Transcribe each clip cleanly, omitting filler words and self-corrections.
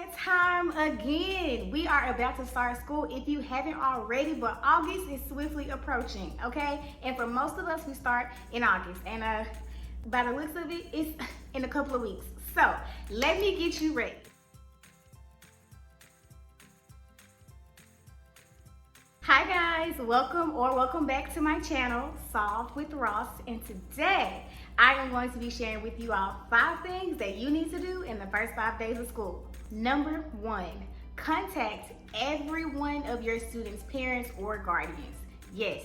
that time again. We are about to start school if you haven't already, but August is swiftly approaching, okay? And for most of us, we start in August. And by the looks of it, it's in a couple of weeks. So let me get you ready. Hi guys, welcome back to my channel, Solved with Ross, and today I am going to be sharing with you all 5 things that you need to do in the first 5 days of school. Number 1, contact every one of your students' parents or guardians. Yes,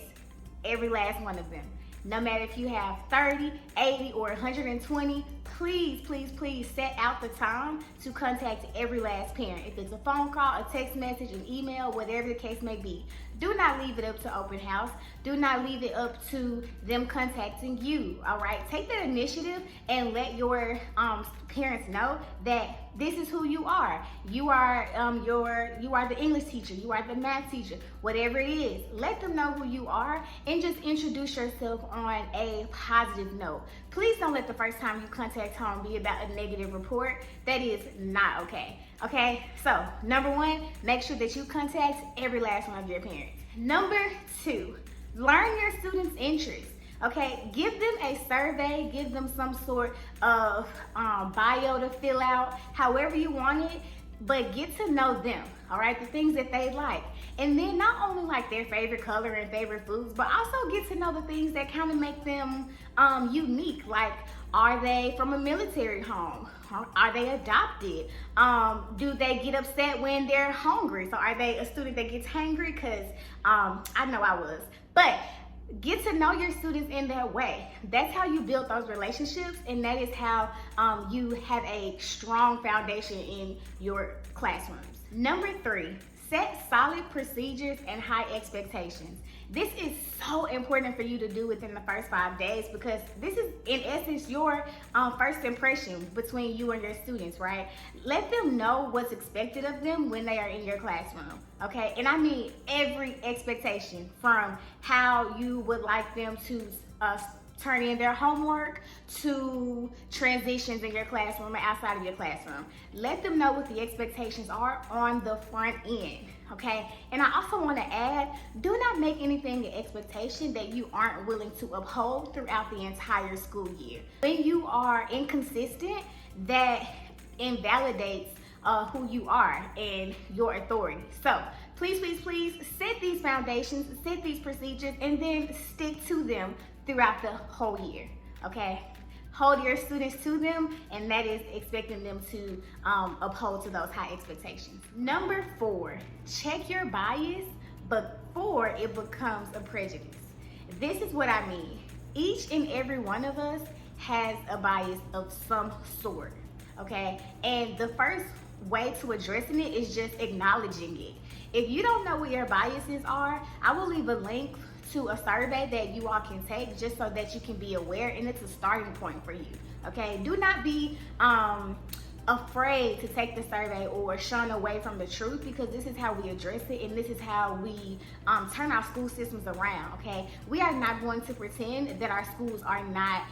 every last one of them. No matter if you have 30, 80, or 120, please set out the time to contact every last parent. If it's a phone call, a text message, an email, whatever the case may be. Do not leave it up to open house. Do not leave it up to them contacting you, all right? Take that initiative and let your parents know that this is who you are. You are the English teacher, you are the math teacher, whatever it is. Let them know who you are and just introduce yourself on a positive note. Please don't let the first time you contact home be about a negative report. That is not okay. Okay, so number 1, make sure that you contact every last one of your parents. Number 2, learn your students' interests. Okay, give them a survey, give them some sort of bio to fill out, however you want it, but get to know them, all right, the things that they like. And then not only like their favorite color and favorite foods, but also get to know the things that kind of make them unique. Like, are they from a military home? Are they adopted? Do they get upset when they're hungry? So are they a student that gets hangry? Because I know I was. But get to know your students in that way. That's how you build those relationships, and that is how you have a strong foundation in your classrooms. Number 3, set solid procedures and high expectations. This is so important for you to do within the first 5 days, because this is in essence your first impression between you and your students, right? Let them know what's expected of them when they are in your classroom, okay? And I mean every expectation, from how you would like them to turn in their homework to transitions in your classroom and outside of your classroom. Let them know what the expectations are on the front end, okay? And I also want to add, do not make anything an expectation that you aren't willing to uphold throughout the entire school year. When you are inconsistent, that invalidates who you are and your authority. So please set these foundations, set these procedures, and then stick to them throughout the whole year, okay? Hold your students to them, and that is expecting them to uphold to those high expectations. Number 4, check your bias before it becomes a prejudice. This is what I mean. Each and every one of us has a bias of some sort, okay? And the first way to addressing it is just acknowledging it. If you don't know what your biases are, I will leave a link to a survey that you all can take, just so that you can be aware, and it's a starting point for you, okay? Do not be afraid to take the survey or shun away from the truth, because this is how we address it, and this is how we turn our school systems around, okay? We are not going to pretend that our schools are not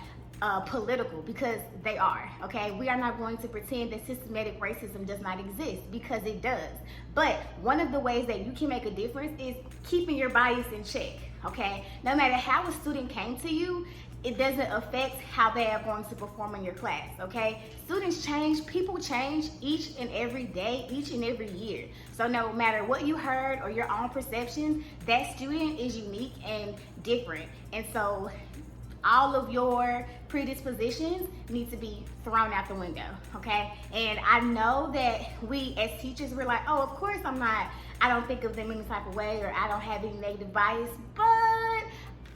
political, because they are, okay? We are not going to pretend that systematic racism does not exist, because it does. But one of the ways that you can make a difference is keeping your bias in check, okay? No matter how a student came to you, it doesn't affect how they are going to perform in your class, okay? Students change, people change each and every day, each and every year. So no matter what you heard or your own perceptions, that student is unique and different. And so all of your predispositions need to be thrown out the window, okay? And I know that we as teachers, we're like, oh, of course I don't think of them any type of way, or I don't have any negative bias, but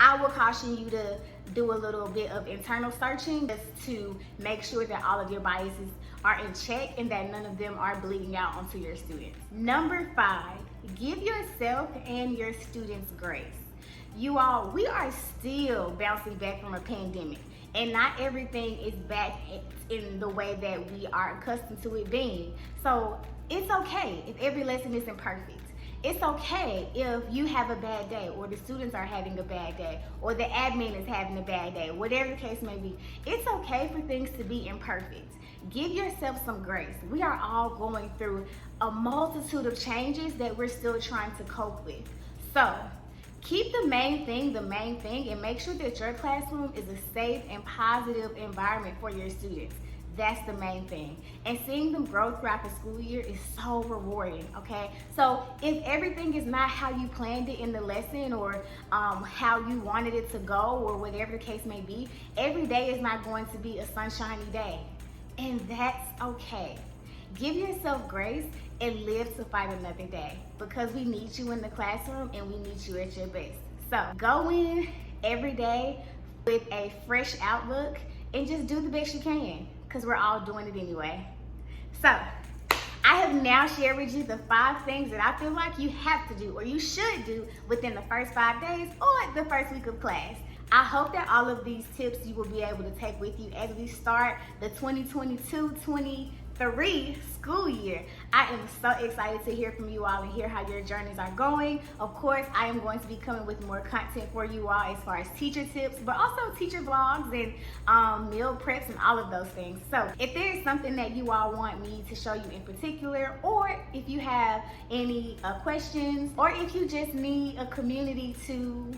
I will caution you to do a little bit of internal searching, just to make sure that all of your biases are in check and that none of them are bleeding out onto your students. Number 5, give yourself and your students grace. You all, we are still bouncing back from a pandemic, and not everything is back in the way that we are accustomed to it being. So it's okay if every lesson isn't perfect. it's okay if you have a bad day, or the students are having a bad day, or the admin is having a bad day, whatever the case may be. It's okay for things to be imperfect. Give yourself some grace. We are all going through a multitude of changes that we're still trying to cope with. So keep the main thing, and make sure that your classroom is a safe and positive environment for your students. That's the main thing. And seeing them grow throughout the school year is so rewarding, okay? So if everything is not how you planned it in the lesson, or how you wanted it to go, or whatever the case may be, every day is not going to be a sunshiny day. And that's okay. Give yourself grace and live to fight another day, because we need you in the classroom and we need you at your best. So go in every day with a fresh outlook and just do the best you can, because we're all doing it anyway. So I have now shared with you the 5 things that I feel like you have to do, or you should do, within the first 5 days or the first week of class. I hope that all of these tips you will be able to take with you as we start the 2022-23 school year. I am so excited to hear from you all and hear how your journeys are going. Of course, I am going to be coming with more content for you all as far as teacher tips, but also teacher vlogs and meal preps and all of those things. So if there is something that you all want me to show you in particular, or if you have any questions, or if you just need a community to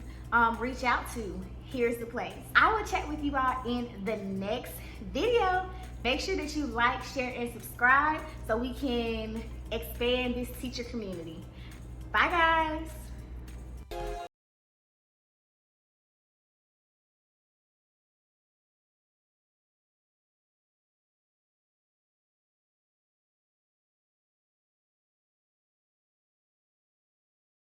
reach out to, here's the place. I will chat with you all in the next video. Make sure that you like, share, and subscribe so we can expand this teacher community. Bye, guys.